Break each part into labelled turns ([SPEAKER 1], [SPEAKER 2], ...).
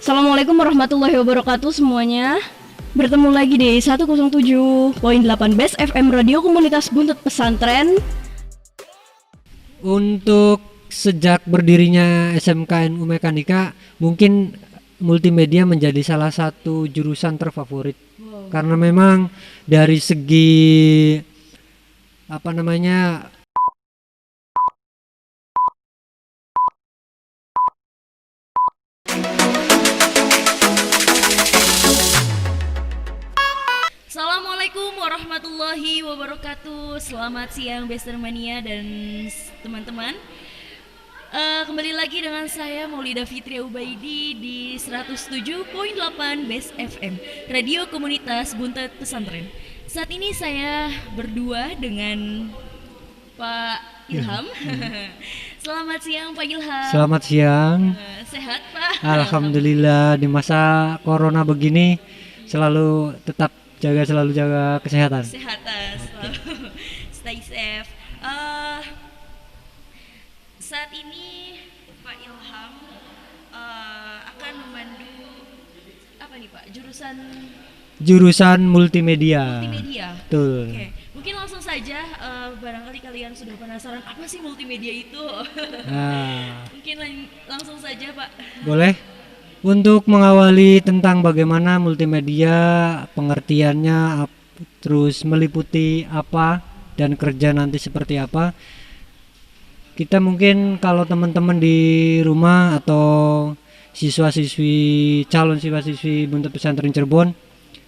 [SPEAKER 1] Assalamualaikum warahmatullahi wabarakatuh semuanya. Bertemu lagi di 107.8 Best FM Radio Komunitas Buntut Pesantren.
[SPEAKER 2] Untuk sejak berdirinya SMKNU Mekanika, mungkin multimedia menjadi salah satu jurusan terfavorit. Karena memang dari segi apa namanya
[SPEAKER 1] Assalamualaikum warahmatullahi wabarakatuh. Selamat siang Bestermania dan teman-teman. Kembali lagi dengan saya Maulida Fitria Ubaidi di 107.8 Best FM Radio Komunitas Buntut Pesantren. Saat ini saya berdua dengan Pak Ilham. Selamat siang Pak Ilham.
[SPEAKER 2] Selamat siang.
[SPEAKER 1] Sehat Pak?
[SPEAKER 2] Alhamdulillah, di masa corona begini selalu jaga kesehatan.
[SPEAKER 1] Selalu stay safe. Saat ini Pak Ilham akan memandu apa nih Pak?
[SPEAKER 2] Jurusan multimedia. Betul.
[SPEAKER 1] Oke. Mungkin langsung saja, barangkali kalian sudah penasaran apa sih multimedia itu?
[SPEAKER 2] Nah,
[SPEAKER 1] Mungkin langsung saja Pak.
[SPEAKER 2] boleh. Untuk mengawali tentang bagaimana multimedia, pengertiannya, terus meliputi apa dan kerja nanti seperti apa. Kita mungkin kalau teman-teman di rumah atau calon siswa-siswi Buntut Pesantren Cirebon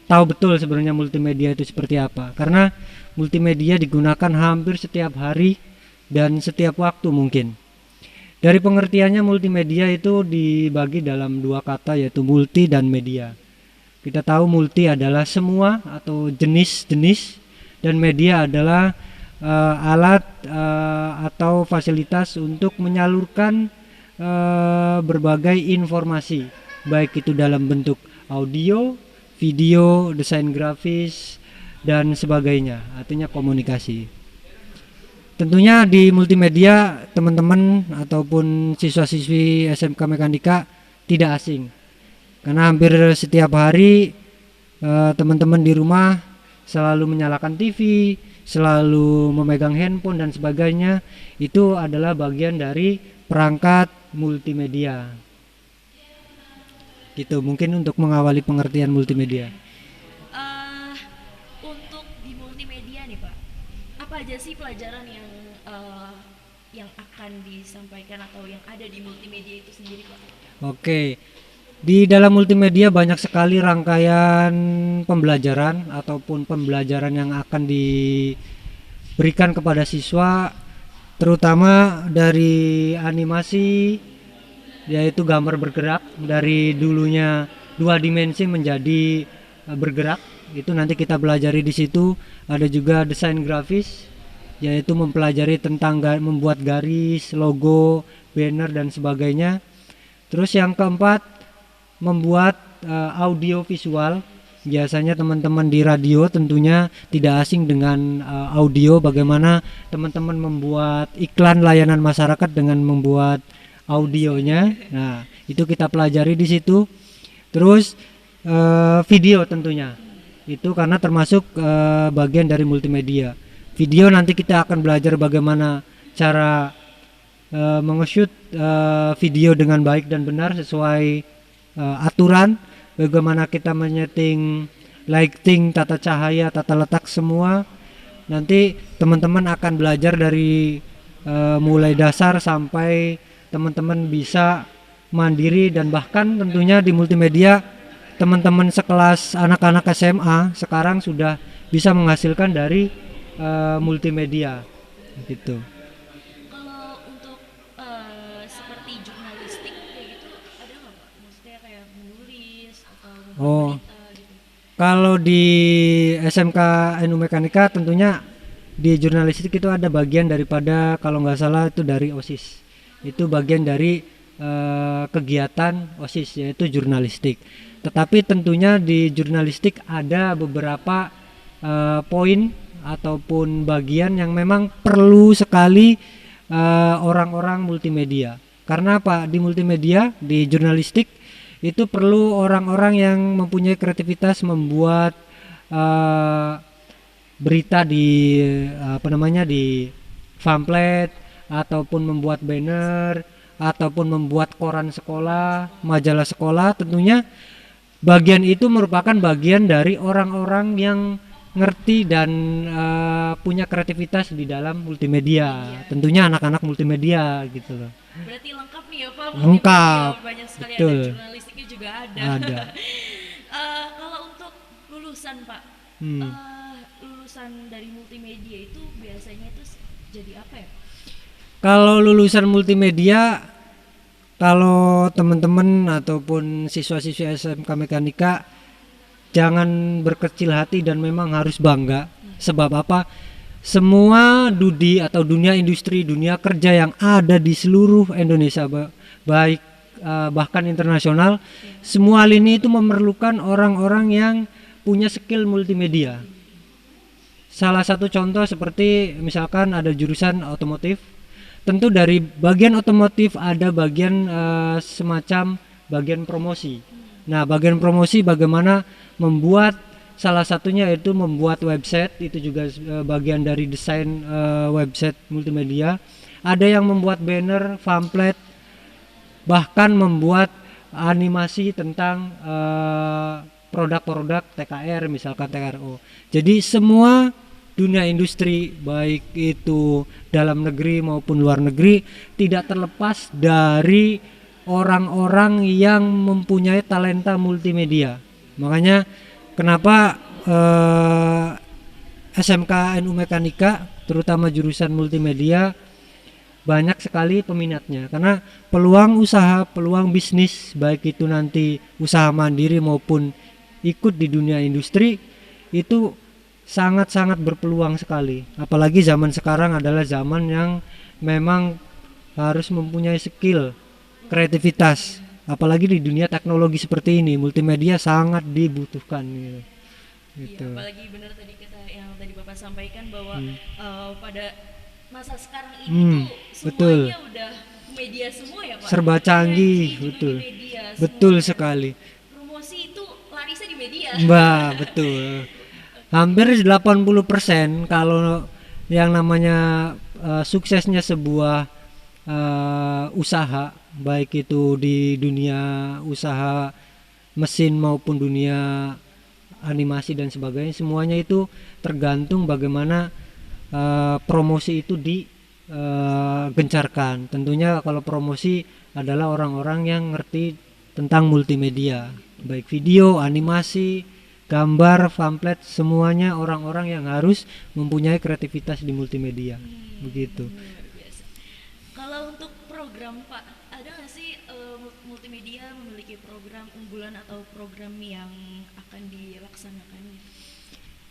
[SPEAKER 2] tahu betul sebenarnya multimedia itu seperti apa. Karena multimedia digunakan hampir setiap hari dan setiap waktu mungkin. Dari pengertiannya multimedia itu dibagi dalam dua kata, yaitu multi dan media. Kita tahu multi adalah semua atau jenis-jenis, dan media adalah alat atau fasilitas untuk menyalurkan berbagai informasi, baik itu dalam bentuk audio, video, desain grafis, dan sebagainya, artinya komunikasi. Tentunya di multimedia teman-teman ataupun siswa-siswi SMK Mekanika tidak asing, karena hampir setiap hari teman-teman di rumah selalu menyalakan TV, selalu memegang handphone dan sebagainya. Itu adalah bagian dari perangkat multimedia. Gitu mungkin untuk mengawali pengertian multimedia.
[SPEAKER 1] Untuk di multimedia nih Pak, apa aja sih pelajaran yang akan disampaikan atau yang ada di multimedia itu sendiri Pak?
[SPEAKER 2] Oke. Di dalam multimedia banyak sekali rangkaian pembelajaran ataupun pembelajaran yang akan diberikan kepada siswa, terutama dari animasi, yaitu gambar bergerak dari dulunya 2 dimensi menjadi bergerak. Itu nanti kita pelajari di situ. Ada juga desain grafis, yaitu mempelajari tentang membuat garis, logo, banner dan sebagainya. Terus yang keempat, membuat audio visual. Biasanya teman-teman di radio tentunya tidak asing dengan audio, bagaimana teman-teman membuat iklan layanan masyarakat dengan membuat audionya. Nah, itu kita pelajari di situ. Terus video tentunya. Itu karena termasuk bagian dari multimedia. Video nanti kita akan belajar bagaimana cara menge-shoot video dengan baik dan benar sesuai aturan, bagaimana kita menyeting lighting, tata cahaya, tata letak semua. Nanti teman-teman akan belajar dari mulai dasar sampai teman-teman bisa mandiri, dan bahkan tentunya di multimedia teman-teman sekelas anak-anak SMA sekarang sudah bisa menghasilkan dari multimedia gitu.
[SPEAKER 1] Kalau untuk seperti jurnalistik kayak gitu ada nggak Pak? Maksudnya kayak menulis atau membuat berita gitu?
[SPEAKER 2] Kalau di SMK NU Mekanika tentunya di jurnalistik itu ada bagian daripada, kalau nggak salah itu dari OSIS. Itu bagian dari kegiatan OSIS, yaitu jurnalistik. Tetapi tentunya di jurnalistik ada beberapa poin ataupun bagian yang memang perlu sekali orang-orang multimedia. Karena apa? Di multimedia, di jurnalistik itu perlu orang-orang yang mempunyai kreativitas membuat eh, berita di apa namanya di pamflet ataupun membuat banner ataupun membuat koran sekolah, majalah sekolah. Tentunya bagian itu merupakan bagian dari orang-orang yang ngerti dan punya kreativitas di dalam multimedia. Tentunya anak-anak multimedia gitu loh.
[SPEAKER 1] Berarti lengkap nih ya Pak,
[SPEAKER 2] Lengkap,
[SPEAKER 1] multimedia banyak sekali,
[SPEAKER 2] betul.
[SPEAKER 1] ada jurnalistiknya juga ada.
[SPEAKER 2] Ada.
[SPEAKER 1] Kalau untuk lulusan Pak,
[SPEAKER 2] Hmm.
[SPEAKER 1] lulusan dari multimedia itu biasanya itu jadi apa ya?
[SPEAKER 2] Kalau lulusan multimedia, kalau teman-teman ataupun siswa-siswi SMK Mekanika jangan berkecil hati dan memang harus bangga. Sebab apa? Semua atau dunia industri, dunia kerja yang ada di seluruh Indonesia, baik bahkan internasional, semua lini itu memerlukan orang-orang yang punya skill multimedia. Salah satu contoh seperti misalkan ada jurusan otomotif, tentu dari bagian otomotif ada bagian semacam bagian promosi. Nah, bagian promosi bagaimana membuat, salah satunya itu membuat website, itu juga bagian dari desain website multimedia. Ada yang membuat banner, pamflet, bahkan membuat animasi tentang produk-produk TKR, misalkan TKRO. Jadi semua dunia industri baik itu dalam negeri maupun luar negeri tidak terlepas dari orang-orang yang mempunyai talenta multimedia. Makanya kenapa SMK NU Mekanika terutama jurusan multimedia banyak sekali peminatnya, karena peluang usaha, peluang bisnis baik itu nanti usaha mandiri maupun ikut di dunia industri itu sangat-sangat berpeluang sekali. Apalagi zaman sekarang adalah zaman yang memang harus mempunyai skill, kreativitas. Apalagi di dunia teknologi seperti ini, multimedia sangat dibutuhkan gitu.
[SPEAKER 1] Iya, apalagi benar tadi yang tadi Bapak sampaikan bahwa pada masa sekarang ini tuh
[SPEAKER 2] betul.
[SPEAKER 1] semuanya udah media semua ya Pak.
[SPEAKER 2] Serba canggih, betul.
[SPEAKER 1] Media,
[SPEAKER 2] betul
[SPEAKER 1] semuanya.
[SPEAKER 2] Sekali.
[SPEAKER 1] Promosi itu larisnya di media.
[SPEAKER 2] Mbak, betul. Hampir 80% kalau yang namanya suksesnya sebuah usaha, baik itu di dunia usaha mesin maupun dunia animasi dan sebagainya, semuanya itu tergantung bagaimana promosi itu digencarkan. Tentunya kalau promosi adalah orang-orang yang ngerti tentang multimedia, baik video, animasi, gambar, pamflet, semuanya orang-orang yang harus mempunyai kreativitas di multimedia. Begitu.
[SPEAKER 1] Luar biasa. Kalau untuk program Pak, ada nggak sih multimedia memiliki program unggulan atau program yang akan dilaksanakan?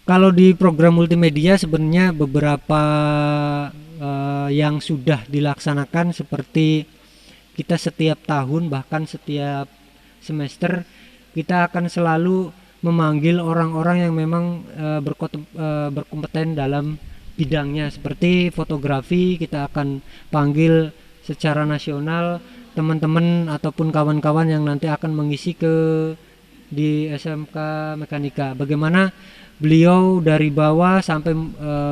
[SPEAKER 2] Kalau di program multimedia sebenarnya beberapa yang sudah dilaksanakan, seperti kita setiap tahun bahkan setiap semester kita akan selalu memanggil orang-orang yang memang berkompeten dalam bidangnya. Seperti fotografi, kita akan panggil secara nasional teman-teman ataupun kawan-kawan yang nanti akan mengisi di SMK Mekanika. Bagaimana beliau dari bawah sampai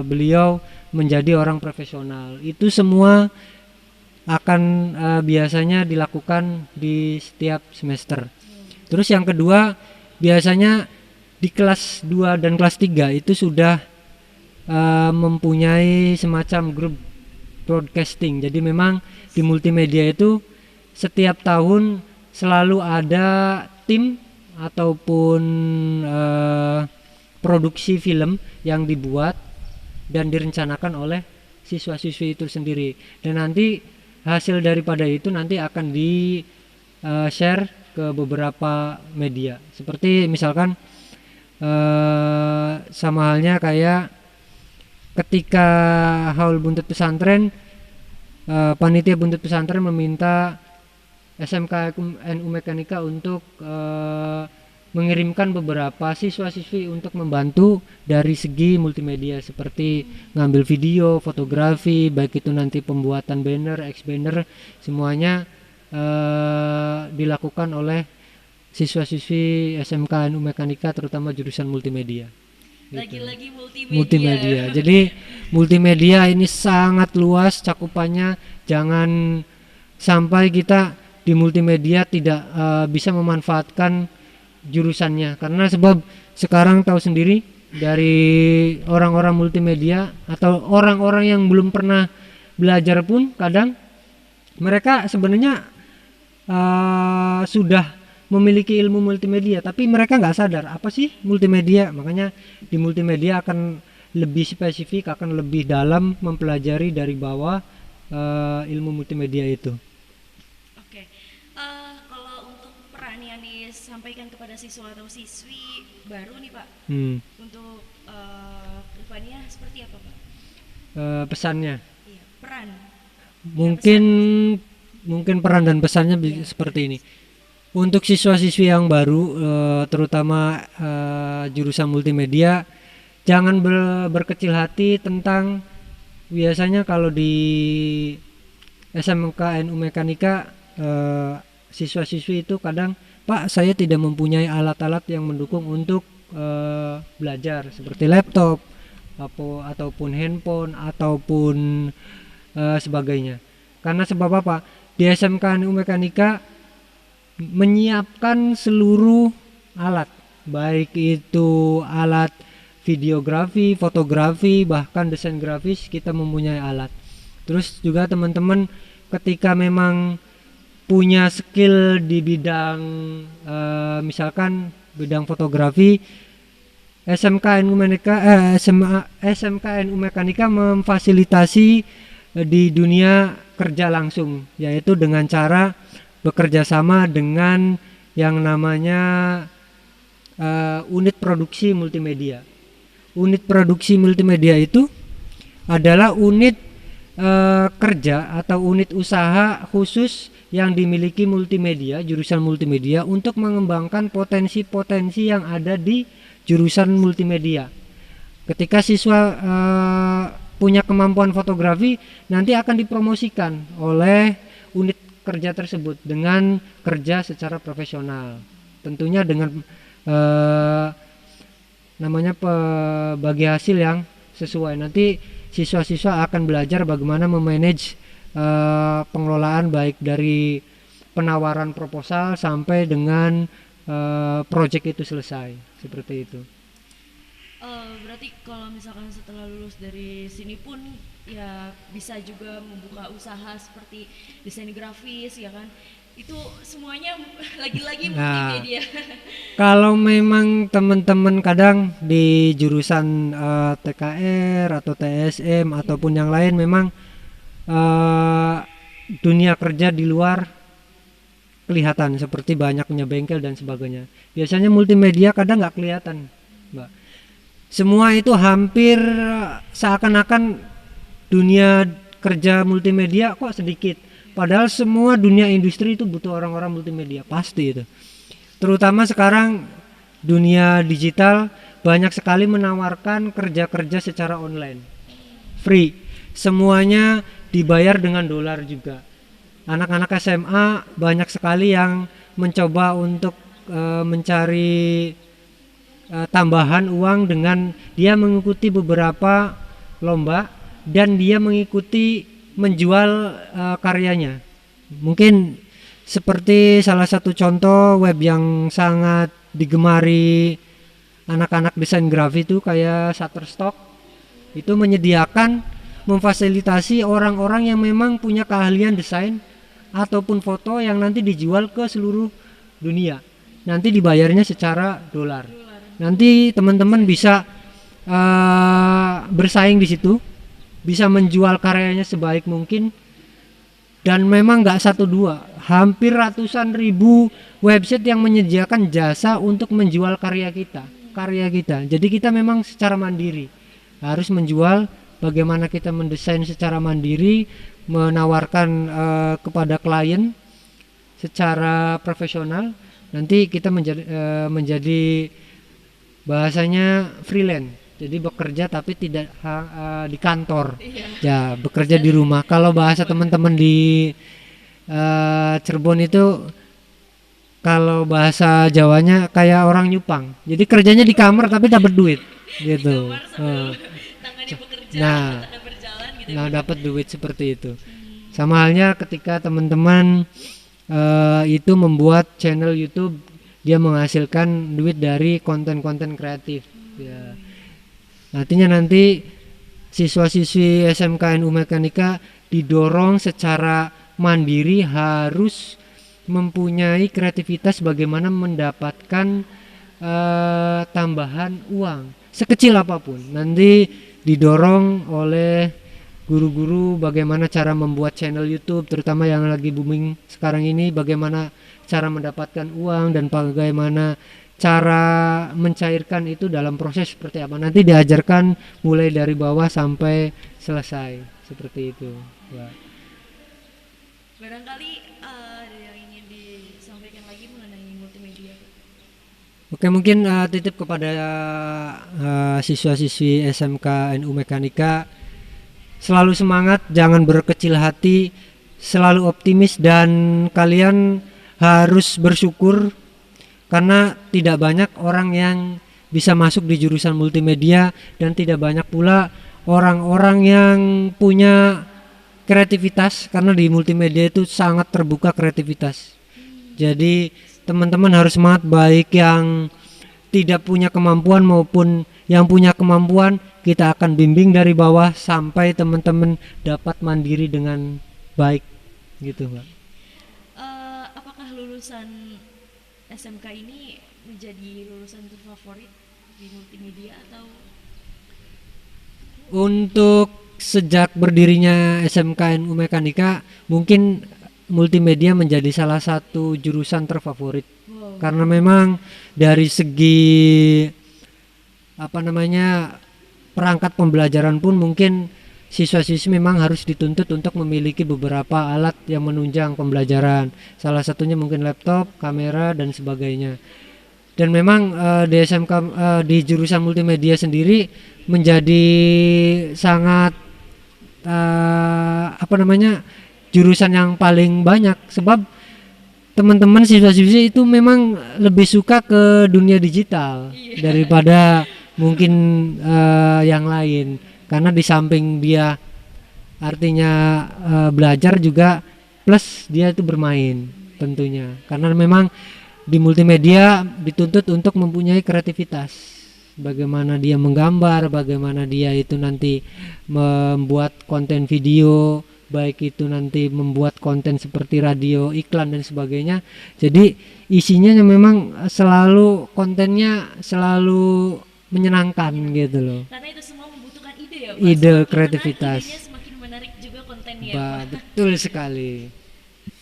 [SPEAKER 2] beliau menjadi orang profesional. Itu semua akan biasanya dilakukan di setiap semester. Terus yang kedua, biasanya di kelas 2 dan kelas 3 itu sudah mempunyai semacam grup broadcasting. Jadi memang di multimedia itu setiap tahun selalu ada tim ataupun produksi film yang dibuat dan direncanakan oleh siswa-siswi itu sendiri. Dan nanti hasil daripada itu nanti akan di share ke beberapa media. Seperti misalkan sama halnya kayak ketika Haul Buntut Pesantren, panitia Buntut Pesantren meminta SMK NU Mekanika untuk mengirimkan beberapa siswa-siswi untuk membantu dari segi multimedia, seperti ngambil video, fotografi, baik itu nanti pembuatan banner, banner, semuanya dilakukan oleh siswa-siswi SMK NU Mekanika terutama jurusan multimedia. Gitu.
[SPEAKER 1] Lagi-lagi multimedia.
[SPEAKER 2] Multimedia. Jadi multimedia ini sangat luas cakupannya. Jangan sampai kita di multimedia tidak bisa memanfaatkan jurusannya, karena sebab sekarang tahu sendiri dari orang-orang multimedia atau orang-orang yang belum pernah belajar pun kadang mereka sebenarnya sudah memiliki ilmu multimedia tapi mereka nggak sadar apa sih multimedia. Makanya di multimedia akan lebih spesifik, akan lebih dalam mempelajari dari bawah ilmu multimedia itu.
[SPEAKER 1] Oke. Kalau untuk peran yang disampaikan kepada siswa atau siswi baru nih Pak, untuk depannya seperti apa Pak?
[SPEAKER 2] Pesannya
[SPEAKER 1] Iya, peran.
[SPEAKER 2] Mungkin peran dan pesannya seperti ini. Untuk siswa-siswi yang baru terutama jurusan multimedia, jangan berkecil hati tentang biasanya kalau di SMK NU Mekanika siswa-siswi itu kadang, Pak, saya tidak mempunyai alat-alat yang mendukung untuk belajar seperti laptop ataupun handphone ataupun sebagainya. Karena sebab apa? Di SMK NU Mekanika menyiapkan seluruh alat, baik itu alat videografi, fotografi, bahkan desain grafis, kita mempunyai alat. Terus juga teman-teman ketika memang punya skill di bidang misalkan bidang fotografi, SMK NU Mekanika memfasilitasi di dunia kerja langsung, yaitu dengan cara bekerja sama dengan yang namanya unit produksi multimedia. Unit produksi multimedia itu adalah unit kerja atau unit usaha khusus yang dimiliki multimedia, jurusan multimedia, untuk mengembangkan potensi-potensi yang ada di jurusan multimedia. Ketika siswa punya kemampuan fotografi, nanti akan dipromosikan oleh unit kerja tersebut dengan kerja secara profesional, tentunya dengan namanya bagi hasil yang sesuai. Nanti siswa-siswa akan belajar bagaimana memanage pengelolaan baik dari penawaran proposal sampai dengan project itu selesai, seperti itu.
[SPEAKER 1] Berarti kalau misalkan setelah lulus dari sini pun ya bisa juga membuka usaha seperti desain grafis ya kan, itu semuanya lagi-lagi multimedia.
[SPEAKER 2] Kalau memang teman-teman kadang di jurusan TKR atau TSM ataupun yang lain memang dunia kerja di luar kelihatan seperti banyak punya bengkel dan sebagainya, biasanya multimedia kadang nggak kelihatan, Mbak. Semua itu hampir seakan-akan dunia kerja multimedia kok sedikit, padahal semua dunia industri itu butuh orang-orang multimedia, pasti itu. Terutama sekarang dunia digital banyak sekali menawarkan kerja-kerja secara online, free, semuanya dibayar dengan dolar juga. Anak-anak SMA banyak sekali yang mencoba untuk mencari tambahan uang dengan dia mengikuti beberapa lomba dan dia mengikuti menjual karyanya. Mungkin seperti salah satu contoh web yang sangat digemari anak-anak desain grafis itu kayak Shutterstock, itu menyediakan memfasilitasi orang-orang yang memang punya keahlian desain ataupun foto yang nanti dijual ke seluruh dunia, nanti dibayarnya secara dolar. Nanti teman-teman bisa bersaing di situ, bisa menjual karyanya sebaik mungkin, dan memang nggak satu dua, hampir ratusan ribu website yang menyediakan jasa untuk menjual karya kita. Jadi kita memang secara mandiri harus menjual, bagaimana kita mendesain secara mandiri, menawarkan kepada klien secara profesional. Nanti kita menjadi bahasanya freelance, jadi bekerja tapi tidak di kantor, ya bekerja di rumah. Kalau bahasa teman-teman di Cirebon itu kalau bahasa Jawanya kayak orang nyupang. Jadi kerjanya di kamar tapi dapat duit
[SPEAKER 1] Di
[SPEAKER 2] gitu.
[SPEAKER 1] kamar sambil tangannya bekerja,
[SPEAKER 2] Nah,
[SPEAKER 1] tangan berjalan gitu ya,
[SPEAKER 2] nah
[SPEAKER 1] Pak.
[SPEAKER 2] dapat duit seperti itu. Sama halnya ketika teman-teman itu membuat channel YouTube, dia menghasilkan duit dari konten-konten kreatif. Ya. Artinya nanti siswa-siswi SMKNU Mekanika didorong secara mandiri harus mempunyai kreativitas bagaimana mendapatkan tambahan uang sekecil apapun. Nanti didorong oleh guru-guru bagaimana cara membuat channel YouTube, terutama yang lagi booming sekarang ini, bagaimana cara mendapatkan uang dan bagaimana cara mencairkan itu dalam proses seperti apa. Nanti diajarkan mulai dari bawah sampai selesai seperti itu. Ya.
[SPEAKER 1] Barangkali ada yang ingin disampaikan lagi mengenai multimedia, Pak.
[SPEAKER 2] Oke, mungkin titip kepada siswa-siswi SMK NU Mekanika, selalu semangat, jangan berkecil hati, selalu optimis, dan kalian harus bersyukur karena tidak banyak orang yang bisa masuk di jurusan multimedia dan tidak banyak pula orang-orang yang punya kreativitas, karena di multimedia itu sangat terbuka kreativitas. Jadi teman-teman harus semangat, baik yang tidak punya kemampuan maupun yang punya kemampuan, kita akan bimbing dari bawah sampai teman-teman dapat mandiri dengan baik gitu, Mbak.
[SPEAKER 1] Apakah lulusan SMK ini menjadi lulusan terfavorit di multimedia atau
[SPEAKER 2] Untuk sejak berdirinya SMKNU Mekanika, mungkin multimedia menjadi salah satu jurusan terfavorit
[SPEAKER 1] wow,
[SPEAKER 2] karena memang dari segi perangkat pembelajaran pun mungkin siswa-siswi memang harus dituntut untuk memiliki beberapa alat yang menunjang pembelajaran. Salah satunya mungkin laptop, kamera dan sebagainya. Dan memang di SMK di jurusan multimedia sendiri menjadi sangat jurusan yang paling banyak, sebab teman-teman siswa-siswi itu memang lebih suka ke dunia digital daripada mungkin yang lain, karena di samping dia artinya belajar juga plus dia itu bermain tentunya, karena memang di multimedia dituntut untuk mempunyai kreativitas, bagaimana dia menggambar, bagaimana dia itu nanti membuat konten video, baik itu nanti membuat konten seperti radio, iklan dan sebagainya. Jadi isinya memang selalu kontennya selalu menyenangkan gitu loh.
[SPEAKER 1] karena itu semua membutuhkan ide ya, Pak?
[SPEAKER 2] Ide,
[SPEAKER 1] Semakin
[SPEAKER 2] kreativitas.
[SPEAKER 1] menarik, idenya semakin menarik juga kontennya, Pak.
[SPEAKER 2] Betul sekali.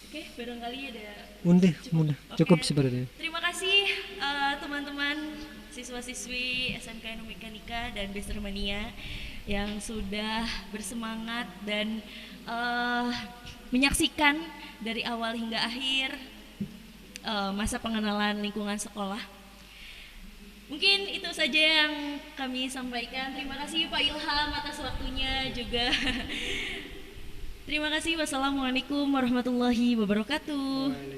[SPEAKER 1] Oke, barangkali ada
[SPEAKER 2] Mudah cukup
[SPEAKER 1] Oke.
[SPEAKER 2] seperti itu.
[SPEAKER 1] Terima kasih teman-teman siswa-siswi SMKNU Mekanika dan Bester Mania yang sudah bersemangat dan menyaksikan dari awal hingga akhir masa pengenalan lingkungan sekolah. Mungkin itu saja yang kami sampaikan. Terima kasih Pak Ilham atas waktunya juga. Terima kasih. Wassalamualaikum warahmatullahi wabarakatuh.